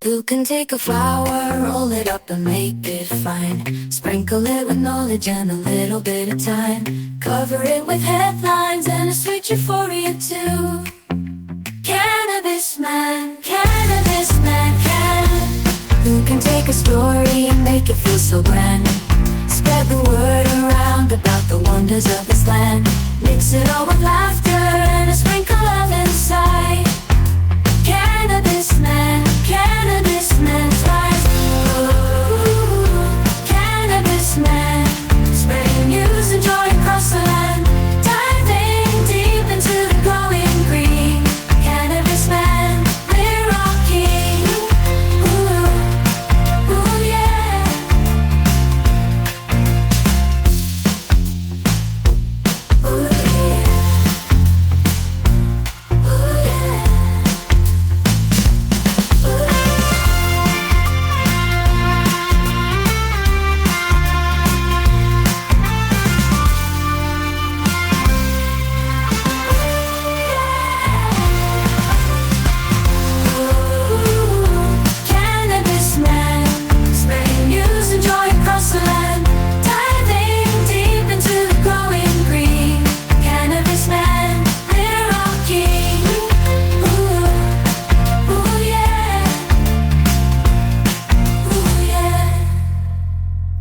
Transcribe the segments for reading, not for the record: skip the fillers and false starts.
Who can take a flower, roll it up and make it fine, sprinkle it with knowledge and a little bit of time, cover it with headlines and a sweet euphoria too. Cannabis man, can. Who can take a story and make it feel so grand, spread the word around about the wonders of this land, mix it all with laughter and a sprinkle of insight. Cannabis man flies. Ooh, Cannabis man, spreading news and joy across the land, diving deep into the glowing green. Cannabis man, we're all king. Ooh yeah. Ooh yeah. Ooh yeah. Cannabis man, spreading news and joy across the land, diving deep into the glowing green. Cannabis man, we're all king. Ooh yeah. Ooh yeah.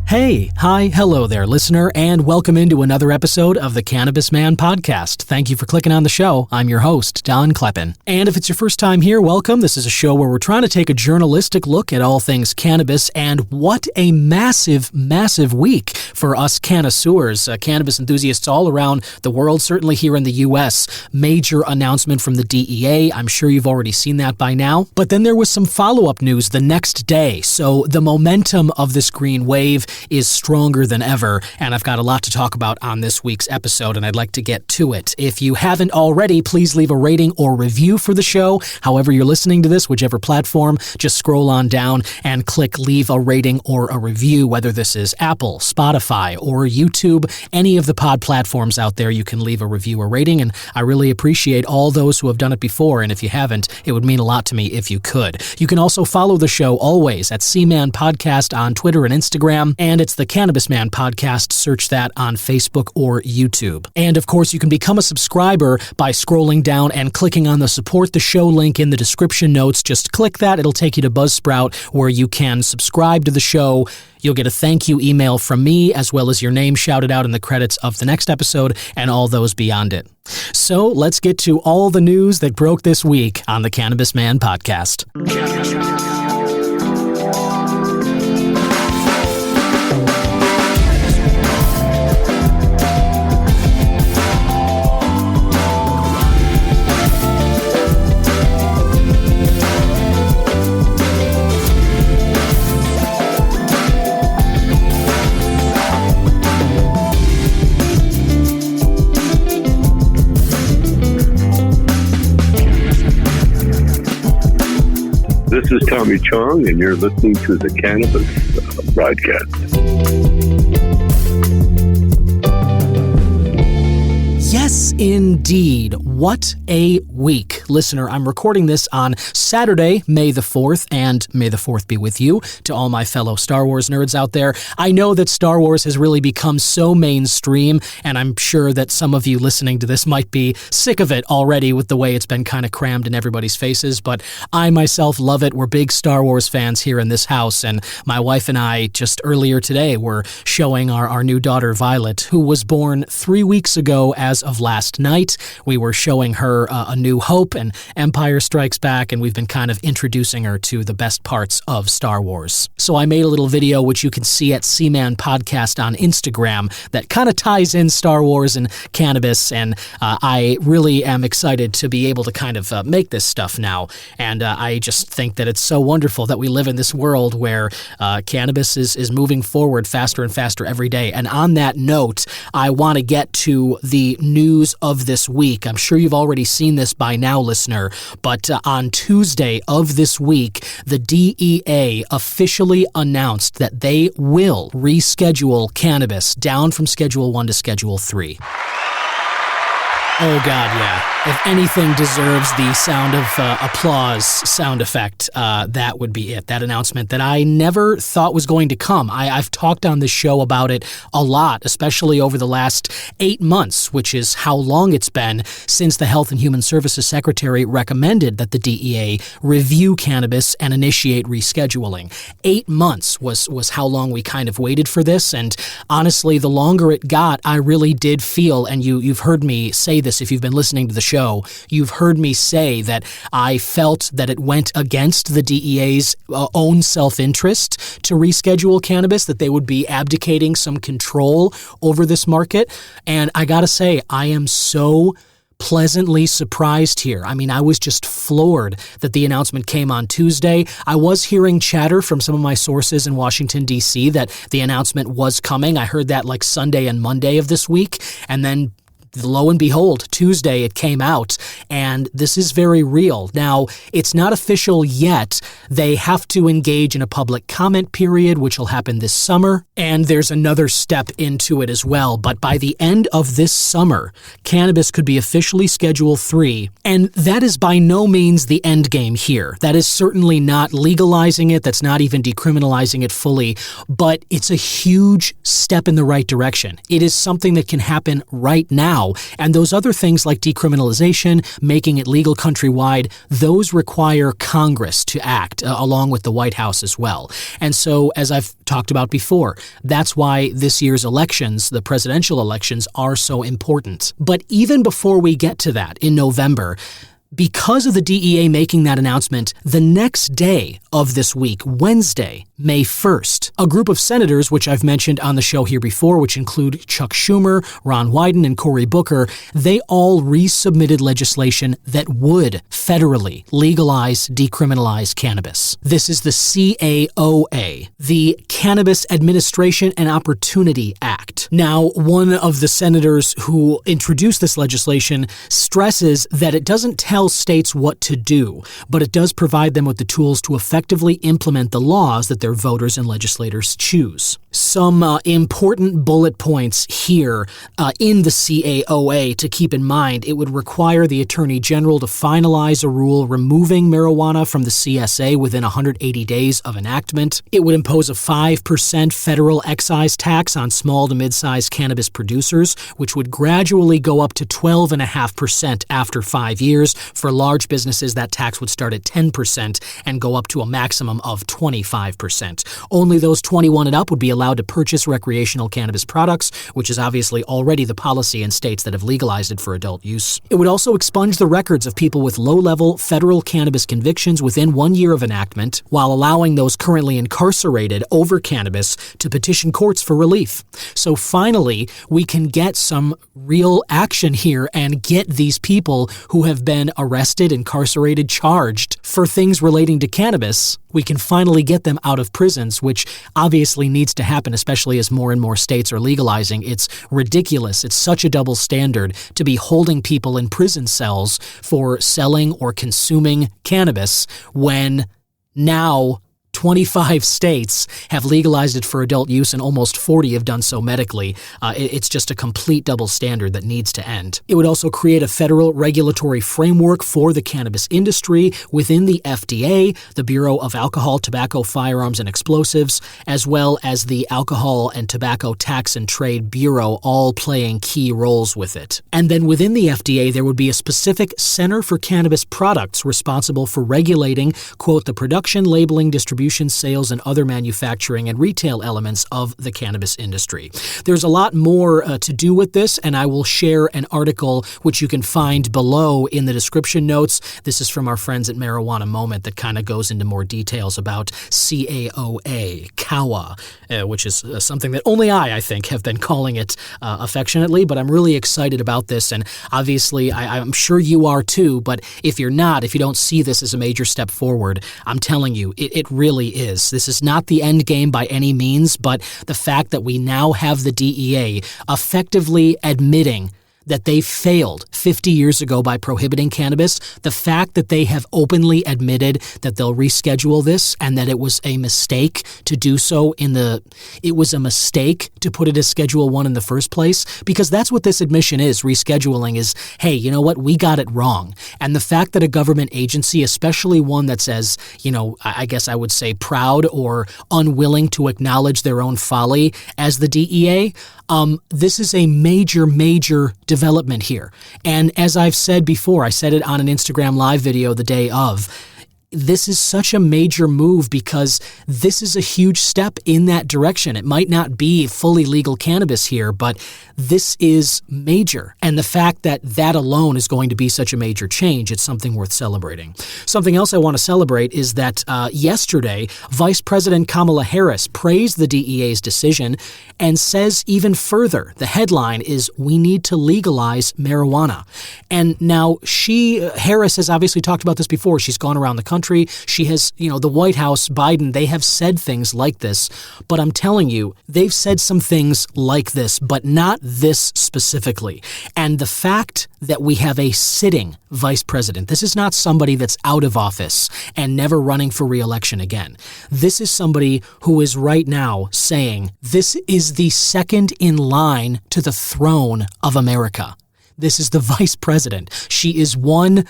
Hey, hi, hello there, listener, and welcome into another episode of the Cannabis Man podcast. Thank you for clicking on the show. I'm your host, Don Kleppen. And if it's your first time here, welcome. This is a show where we're trying to take a journalistic look at all things cannabis, and what a massive, massive week for us connoisseurs, cannabis enthusiasts all around the world, certainly here in the U.S. Major announcement from the DEA. I'm sure you've already seen that by now. But then there was some follow-up news the next day, so the momentum of this green wave is stronger than ever, and I've got a lot to talk about on this week's episode, and I'd like to get to it. If you haven't already, please leave a rating or review for the show. However you're listening to this, whichever platform, just scroll on down and click leave a rating or a review, whether this is Apple, Spotify, or YouTube. Any of the pod platforms out there, you can leave a review or rating, and I really appreciate all those who have done it before, and if you haven't, it would mean a lot to me if you could. You can also follow the show always at C-Man Podcast on Twitter and Instagram, and it's the Cannabis Man Podcast. Search that on Facebook or YouTube. And of course, you can become a subscriber by scrolling down and clicking on the support the show link in the description notes. Just click that. It'll take you to Buzzsprout, where you can subscribe to the show. You'll get a thank you email from me, as well as your name shouted out in the credits of the next episode and all those beyond it. So let's get to all the news that broke this week on the Cannabis Man Podcast. This is Tommy Chong, and you're listening to the Cannabis broadcast. Yes, indeed. What a week. Listener, I'm recording this on Saturday, May the 4th, and may the 4th be with you. To all my fellow Star Wars nerds out there, I know that Star Wars has really become so mainstream, and I'm sure that some of you listening to this might be sick of it already with the way it's been kind of crammed in everybody's faces, but I myself love it. We're big Star Wars fans here in this house, and my wife and I just earlier today were showing our new daughter, Violet, who was born 3 weeks ago as of last night. We were showing her A New Hope and Empire Strikes Back, and we've been kind of introducing her to the best parts of Star Wars. So I made a little video, which you can see at C-Man Podcast on Instagram, that kind of ties in Star Wars and cannabis, and I really am excited to be able to kind of make this stuff now, and I just think that it's so wonderful that we live in this world where cannabis is moving forward faster and faster every day. And on that note, I want to get to the news of this week. I'm sure you've already seen this by now, listener, but on Tuesday of this week, the DEA officially announced that they will reschedule cannabis down from Schedule 1 to Schedule 3. Oh, God, yeah. If anything deserves the sound of applause sound effect, that would be it. That announcement that I never thought was going to come. I've talked on this show about it a lot, especially over the last 8 months, which is how long it's been since the Health and Human Services Secretary recommended that the DEA review cannabis and initiate rescheduling. 8 months was how long we kind of waited for this, and honestly, the longer it got, I really did feel, and you've heard me say this if you've been listening to the show, you've heard me say that I felt that it went against the DEA's own self-interest to reschedule cannabis, that they would be abdicating some control over this market. And I gotta say, I am so pleasantly surprised here. I mean, I was just floored that the announcement came on Tuesday. I was hearing chatter from some of my sources in Washington, D.C. that the announcement was coming. I heard that like Sunday and Monday of this week, and then lo and behold, Tuesday it came out, and this is very real. Now, it's not official yet. They have to engage in a public comment period, which will happen this summer, and there's another step into it as well. But by the end of this summer, cannabis could be officially Schedule 3, and that is by no means the end game here. That is certainly not legalizing it. That's not even decriminalizing it fully, but it's a huge step in the right direction. It is something that can happen right now. And those other things like decriminalization, making it legal countrywide, those require Congress to act, along with the White House as well. And so, as I've talked about before, that's why this year's elections, the presidential elections, are so important. But even before we get to that in November, because of the DEA making that announcement, the next day of this week, Wednesday, May 1st, a group of senators, which I've mentioned on the show here before, which include Chuck Schumer, Ron Wyden, and Cory Booker, they all resubmitted legislation that would federally legalize, decriminalize cannabis. This is the CAOA, the Cannabis Administration and Opportunity Act. Now, one of the senators who introduced this legislation stresses that it doesn't tell states what to do, but it does provide them with the tools to effectively implement the laws that their voters and legislators choose. Some important bullet points here in the CAOA to keep in mind. It would require the Attorney General to finalize a rule removing marijuana from the CSA within 180 days of enactment. It would impose a 5% federal excise tax on small to mid-sized cannabis producers, which would gradually go up to 12.5% after 5 years. For large businesses, that tax would start at 10% and go up to a maximum of 25%. Only those 21 and up would be allowed to purchase recreational cannabis products, which is obviously already the policy in states that have legalized it for adult use. It would also expunge the records of people with low-level federal cannabis convictions within 1 year of enactment, while allowing those currently incarcerated over cannabis to petition courts for relief. So finally, we can get some real action here and get these people who have been arrested, incarcerated, charged for things relating to cannabis. We can finally get them out of prisons, which obviously needs to happen, especially as more and more states are legalizing. It's ridiculous. It's such a double standard to be holding people in prison cells for selling or consuming cannabis when now 25 states have legalized it for adult use and almost 40 have done so medically. It's just a complete double standard that needs to end. It would also create a federal regulatory framework for the cannabis industry within the FDA, the Bureau of Alcohol, Tobacco, Firearms, and Explosives, as well as the Alcohol and Tobacco Tax and Trade Bureau, all playing key roles with it. And then within the FDA, there would be a specific Center for Cannabis Products responsible for regulating, quote, the production, labeling, distribution, sales, and other manufacturing and retail elements of the cannabis industry. There's a lot more to do with this, and I will share an article which you can find below in the description notes. This is from our friends at Marijuana Moment that kind of goes into more details about CAOA, which is something that only I think, have been calling it affectionately, but I'm really excited about this, and obviously I'm sure you are too, but if you're not, if you don't see this as a major step forward, I'm telling you, it really is. This is not the end game by any means, but the fact that we now have the DEA effectively admitting that they failed 50 years ago by prohibiting cannabis, the fact that they have openly admitted that they'll reschedule this and that it was a mistake to do so it was a mistake to put it as Schedule 1 in the first place, because that's what this admission is. Rescheduling is, hey, you know what, we got it wrong. And the fact that a government agency, especially one that's as, I guess I would say proud or unwilling to acknowledge their own folly as the DEA, this is a major, major development here. And as I've said before, I said it on an Instagram live video the day of, this is such a major move because this is a huge step in that direction. It might not be fully legal cannabis here, but this is major. And the fact that that alone is going to be such a major change, it's something worth celebrating. Something else I want to celebrate is that yesterday, Vice President Kamala Harris praised the DEA's decision and says even further, the headline is, "We need to legalize marijuana." And now Harris has obviously talked about this before. She's gone around the country. She has, the White House, Biden, they have said things like this. But I'm telling you, they've said some things like this, but not this specifically. And the fact that we have a sitting vice president, this is not somebody that's out of office and never running for re-election again. This is somebody who is right now saying, this is the second in line to the throne of America. This is the vice president. She is one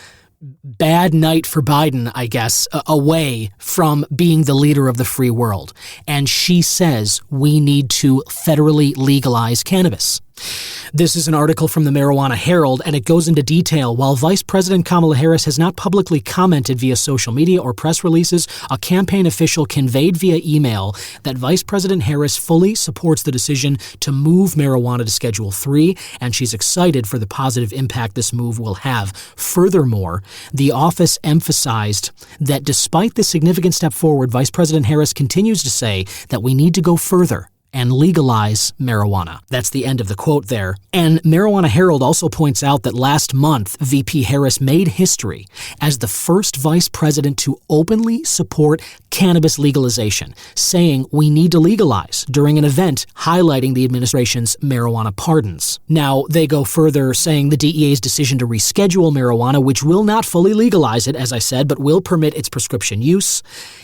bad night for Biden, I guess, away from being the leader of the free world. And she says we need to federally legalize cannabis. This is an article from the Marijuana Herald, and it goes into detail. While Vice President Kamala Harris has not publicly commented via social media or press releases, a campaign official conveyed via email that Vice President Harris fully supports the decision to move marijuana to Schedule 3, and she's excited for the positive impact this move will have. Furthermore, the office emphasized that despite this significant step forward, Vice President Harris continues to say that we need to go further and legalize marijuana. That's the end of the quote there. And Marijuana Herald also points out that last month, VP Harris made history as the first vice president to openly support cannabis legalization, saying we need to legalize during an event highlighting the administration's marijuana pardons. Now, they go further, saying the DEA's decision to reschedule marijuana, which will not fully legalize it, as I said, but will permit its prescription use,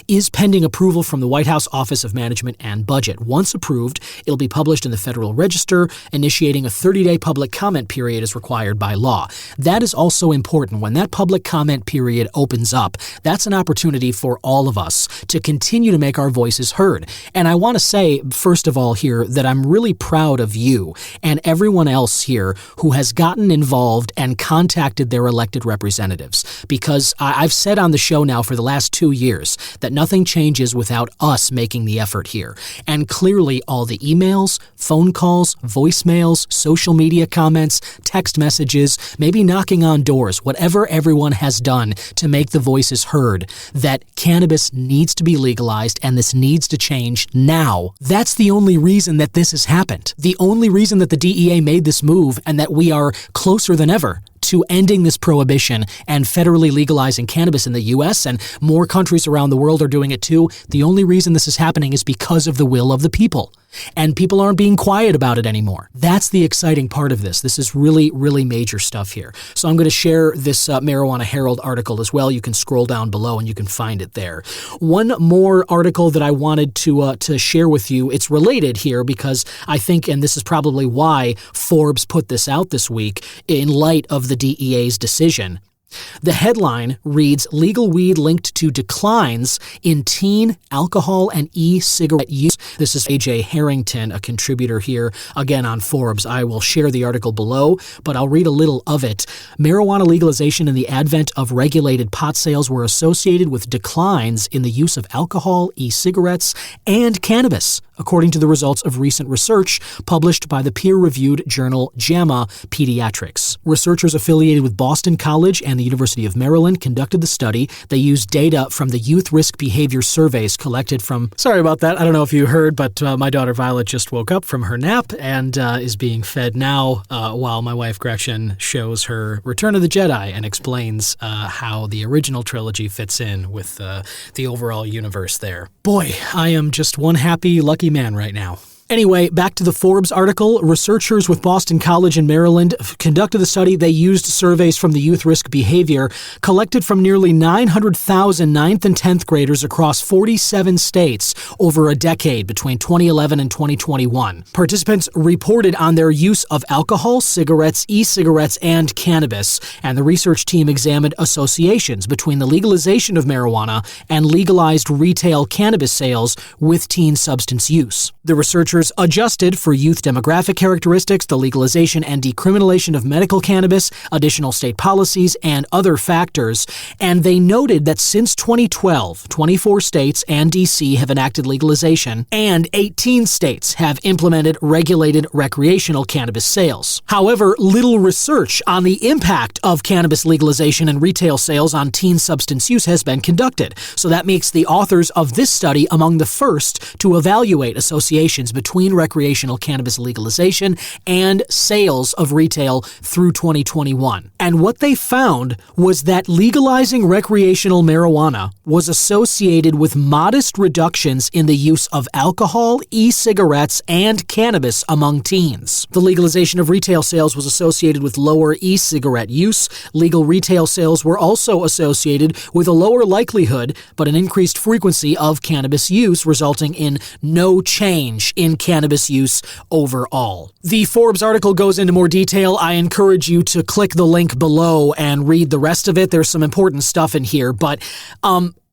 is pending approval from the White House Office of Management and Budget. Once approved, it'll be published in the Federal Register, initiating a 30-day public comment period as required by law. That is also important. When that public comment period opens up, that's an opportunity for all of us to continue to make our voices heard. And I want to say, first of all here, that I'm really proud of you and everyone else here who has gotten involved and contacted their elected representatives. Because I've said on the show now for the last 2 years that nothing changes without us making the effort here. And clearly, all the emails, phone calls, voicemails, social media comments, text messages, maybe knocking on doors, whatever everyone has done to make the voices heard that cannabis needs to be legalized and this needs to change now. That's the only reason that this has happened. The only reason that the DEA made this move and that we are closer than ever to ending this prohibition and federally legalizing cannabis in the U.S., and more countries around the world are doing it too. The only reason this is happening is because of the will of the people. And people aren't being quiet about it anymore. That's the exciting part of this. This is really, really major stuff here. So I'm going to share this Marijuana Herald article as well. You can scroll down below and you can find it there. One more article that I wanted to share with you. It's related here because I think, and this is probably why Forbes put this out this week in light of the DEA's decision. The headline reads, "Legal weed linked to declines in teen alcohol and e-cigarette use." This is AJ Harrington, a contributor here, again on Forbes. I will share the article below, but I'll read a little of it. Marijuana legalization and the advent of regulated pot sales were associated with declines in the use of alcohol, e-cigarettes, and cannabis, according to the results of recent research published by the peer-reviewed journal JAMA Pediatrics. Researchers affiliated with Boston College and the University of Maryland conducted the study. They used data from the youth risk behavior surveys collected from... Sorry about that. I don't know if you heard, but my daughter Violet just woke up from her nap and is being fed now while my wife Gretchen shows her Return of the Jedi and explains how the original trilogy fits in with the overall universe there. Boy, I am just one happy, lucky man right now. Anyway, back to the Forbes article. Researchers with Boston College in Maryland conducted a study. They used surveys from the Youth Risk Behavior collected from nearly 900,000 9th and 10th graders across 47 states over a decade between 2011 and 2021. Participants reported on their use of alcohol, cigarettes, e-cigarettes, and cannabis, and the research team examined associations between the legalization of marijuana and legalized retail cannabis sales with teen substance use. The researchers adjusted for youth demographic characteristics, the legalization and decriminalization of medical cannabis, additional state policies, and other factors. And they noted that since 2012, 24 states and D.C. have enacted legalization, and 18 states have implemented regulated recreational cannabis sales. However, little research on the impact of cannabis legalization and retail sales on teen substance use has been conducted. So that makes the authors of this study among the first to evaluate associations between recreational cannabis legalization and sales of retail through 2021. And what they found was that legalizing recreational marijuana was associated with modest reductions in the use of alcohol, e-cigarettes, and cannabis among teens. The legalization of retail sales was associated with lower e-cigarette use. Legal retail sales were also associated with a lower likelihood but an increased frequency of cannabis use, resulting in no change in cannabis use overall. The Forbes article goes into more detail. I encourage you to click the link below and read the rest of it. There's some important stuff in here, but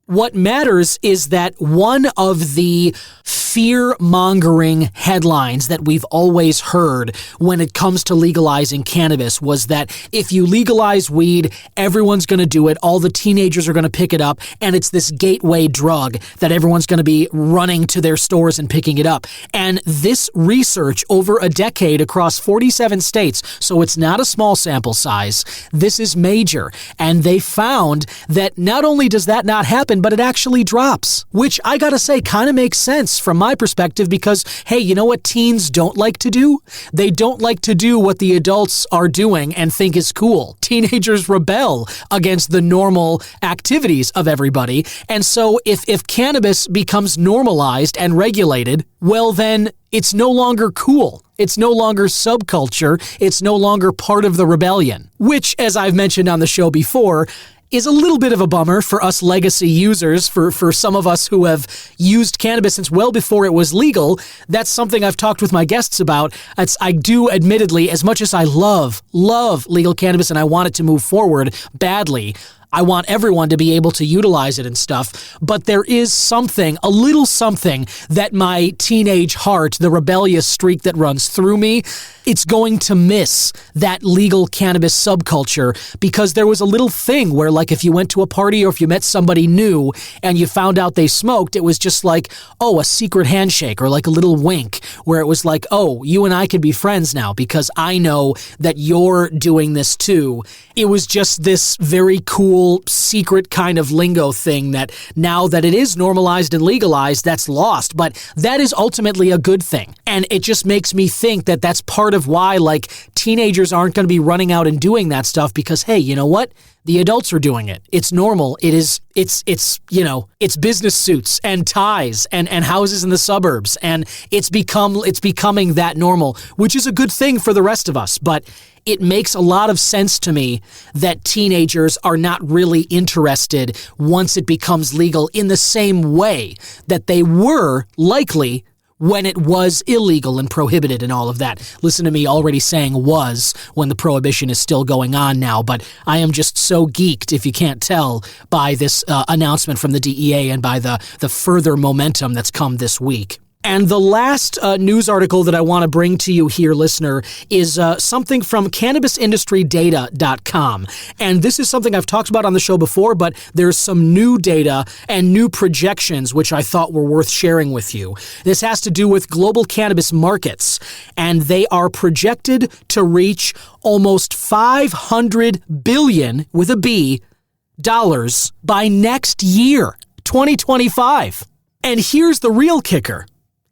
what matters is that one of the fear-mongering headlines that we've always heard when it comes to legalizing cannabis was that if you legalize weed, everyone's going to do it, all the teenagers are going to pick it up, and it's this gateway drug that everyone's going to be running to their stores and picking it up. And this research over a decade across 47 states, so it's not a small sample size, this is major, and they found that not only does that not happen, but it actually drops, which I gotta say kind of makes sense from my perspective because, hey, you know what teens don't like to do? They don't like to do what the adults are doing and think is cool. Teenagers rebel against the normal activities of everybody, and so if cannabis becomes normalized and regulated, well then it's no longer cool. It's no longer subculture. It's no longer part of the rebellion, which, as I've mentioned on the show before, is a little bit of a bummer for us legacy users, for some of us who have used cannabis since well before it was legal. That's something I've talked with my guests about. I do, admittedly, as much as I love legal cannabis and I want it to move forward badly, I want everyone to be able to utilize it and stuff, but there is something, a little something that my teenage heart, the rebellious streak that runs through me, it's going to miss that legal cannabis subculture because there was a little thing where, like, if you went to a party or if you met somebody new and you found out they smoked, it was just like, oh, a secret handshake or like a little wink where it was like, oh, you and I could be friends now because I know that you're doing this too. It was just this very cool secret kind of lingo thing that now that it is normalized and legalized, that's lost. But that is ultimately a good thing. And it just makes me think that that's part of why, like, teenagers aren't going to be running out and doing that stuff because, hey, you know what? The adults are doing it. It's normal. It's business suits and ties and houses in the suburbs. And it's becoming that normal, which is a good thing for the rest of us. But it makes a lot of sense to me that teenagers are not really interested once it becomes legal in the same way that they were likely when it was illegal and prohibited and all of that. Listen to me already saying was when the prohibition is still going on now, but I am just so geeked, if you can't tell, by this announcement from the DEA and by the further momentum that's come this week. And the last news article that I want to bring to you here, listener, is something from CannabisIndustryData.com. And this is something I've talked about on the show before, but there's some new data and new projections which I thought were worth sharing with you. This has to do with global cannabis markets, and they are projected to reach almost $500 billion, with a B, dollars by next year, 2025. And here's the real kicker.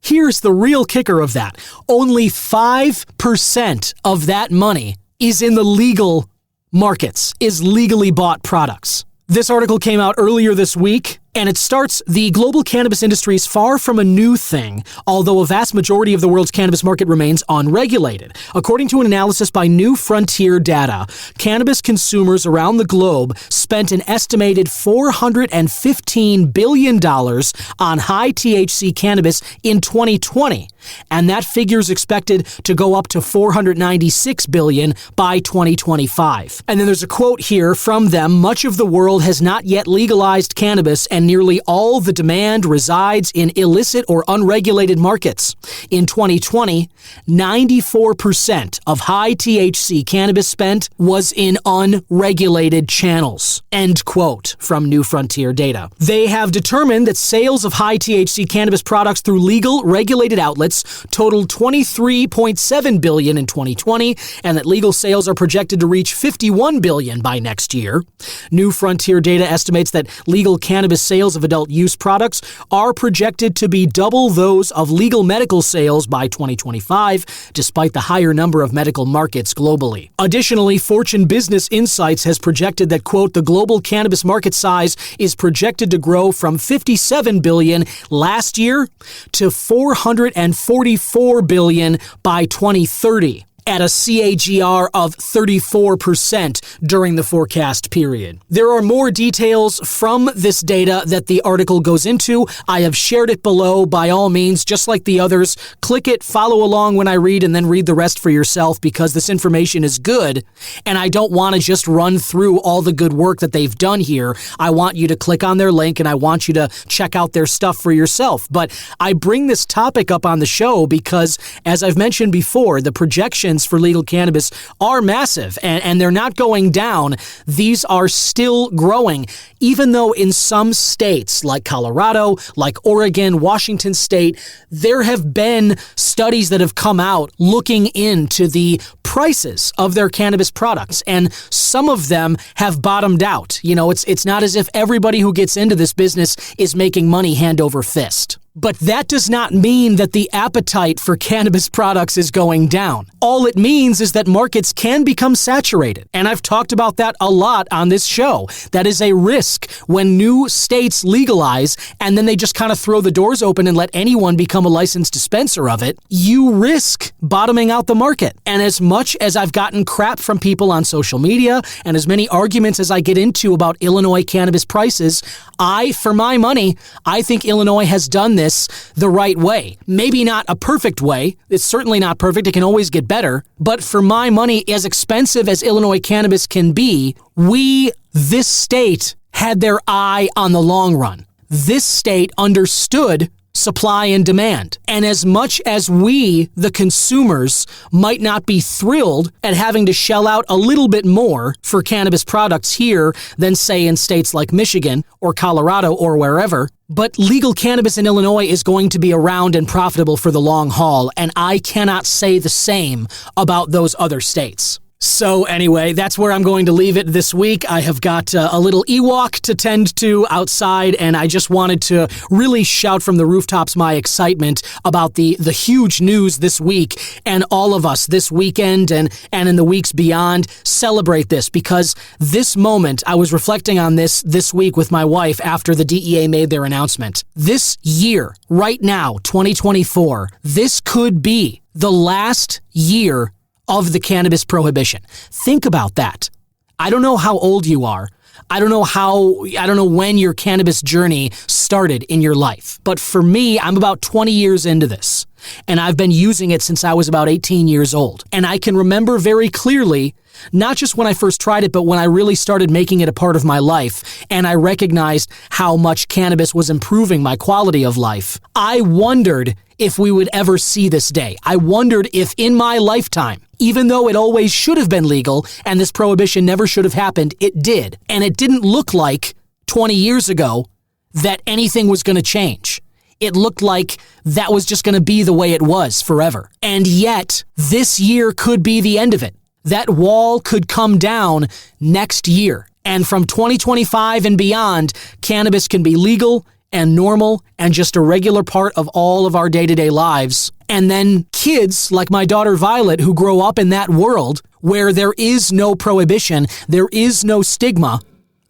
Here's the real kicker of that. Only 5% of that money is in the legal markets, is legally bought products. This article came out earlier this week. And it starts, the global cannabis industry is far from a new thing, although a vast majority of the world's cannabis market remains unregulated. According to an analysis by New Frontier Data, cannabis consumers around the globe spent an estimated $415 billion on high THC cannabis in 2020. And that figure is expected to go up to $496 billion by 2025. And then there's a quote here from them: much of the world has not yet legalized cannabis, and nearly all the demand resides in illicit or unregulated markets. In 2020, 94% of high THC cannabis spent was in unregulated channels. End quote from New Frontier Data. They have determined that sales of high THC cannabis products through legal, regulated outlets totaled $23.7 billion in 2020, and that legal sales are projected to reach $51 billion by next year. New Frontier Data estimates that legal cannabis sales of adult use products are projected to be double those of legal medical sales by 2025, despite the higher number of medical markets globally. Additionally, Fortune Business Insights has projected that, quote, the global cannabis market size is projected to grow from $57 billion last year to $444 billion by 2030. At a CAGR of 34% during the forecast period. There are more details from this data that the article goes into. I have shared it below. By all means, just like the others, click it, follow along when I read, and then read the rest for yourself, because this information is good, and I don't want to just run through all the good work that they've done here. I want you to click on their link, and I want you to check out their stuff for yourself. But I bring this topic up on the show because, as I've mentioned before, the projections for legal cannabis are massive, and they're not going down. These are still growing, even though in some states like Colorado, like Oregon, Washington State, there have been studies that have come out looking into the prices of their cannabis products, and some of them have bottomed out. You know, it's not as if everybody who gets into this business is making money hand over fist. But that does not mean that the appetite for cannabis products is going down. All it means is that markets can become saturated. And I've talked about that a lot on this show. That is a risk when new states legalize and then they just kind of throw the doors open and let anyone become a licensed dispenser of it. You risk bottoming out the market. And as much as I've gotten crap from people on social media and as many arguments as I get into about Illinois cannabis prices, for my money, I think Illinois has done this the right way. Maybe not a perfect way. It's certainly not perfect. It can always get better. But for my money, as expensive as Illinois cannabis can be, this state, had their eye on the long run. This state understood supply and demand. And as much as we, the consumers, might not be thrilled at having to shell out a little bit more for cannabis products here than, say, in states like Michigan or Colorado or wherever, but legal cannabis in Illinois is going to be around and profitable for the long haul, and I cannot say the same about those other states. So anyway, that's where I'm going to leave it this week. I have got a little Ewok to tend to outside, and I just wanted to really shout from the rooftops my excitement about the huge news this week, and all of us this weekend and in the weeks beyond celebrate this, because this moment, I was reflecting on this week with my wife after the DEA made their announcement. This year, right now, 2024, this could be the last year of the cannabis prohibition. Think about that. I don't know how old you are. I don't know when your cannabis journey started in your life. But for me, I'm about 20 years into this, and I've been using it since I was about 18 years old. And I can remember very clearly, not just when I first tried it, but when I really started making it a part of my life, and I recognized how much cannabis was improving my quality of life. I wondered if we would ever see this day. I wondered if in my lifetime, even though it always should have been legal and this prohibition never should have happened, it did. And it didn't look like 20 years ago that anything was going to change. It looked like that was just going to be the way it was forever. And yet, this year could be the end of it. That wall could come down next year. And from 2025 and beyond, cannabis can be legal and normal and just a regular part of all of our day-to-day lives. And then kids like my daughter Violet, who grow up in that world where there is no prohibition, there is no stigma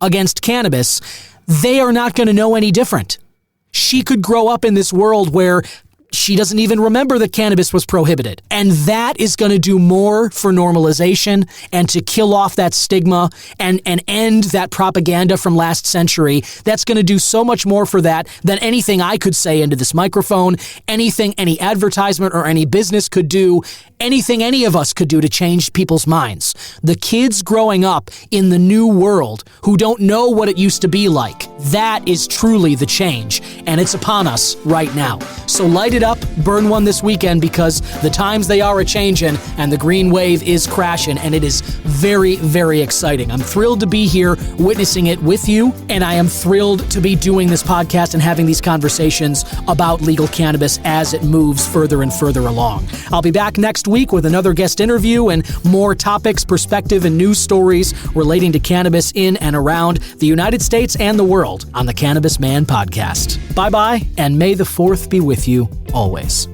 against cannabis, they are not going to know any different. She could grow up in this world where she doesn't even remember that cannabis was prohibited. And that is going to do more for normalization and to kill off that stigma and end that propaganda from last century. That's going to do so much more for that than anything I could say into this microphone, anything any advertisement or any business could do, anything any of us could do to change people's minds. The kids growing up in the new world who don't know what it used to be like, that is truly the change, and it's upon us right now. So light it up, burn one this weekend, because the times they are a-changin' and the green wave is crashing, and it is very, very exciting. I'm thrilled to be here witnessing it with you, and I am thrilled to be doing this podcast and having these conversations about legal cannabis as it moves further and further along. I'll be back next week with another guest interview and more topics, perspective, and news stories relating to cannabis in and around the United States and the world on the Cannabis Man podcast. Bye-bye, and may the 4th be with you always.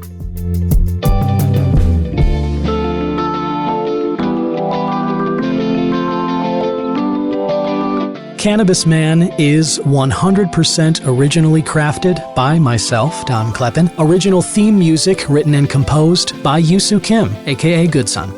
Cannabis Man is 100% originally crafted by myself, Don Kleppen. Original theme music written and composed by Yusu Kim, aka Goodson.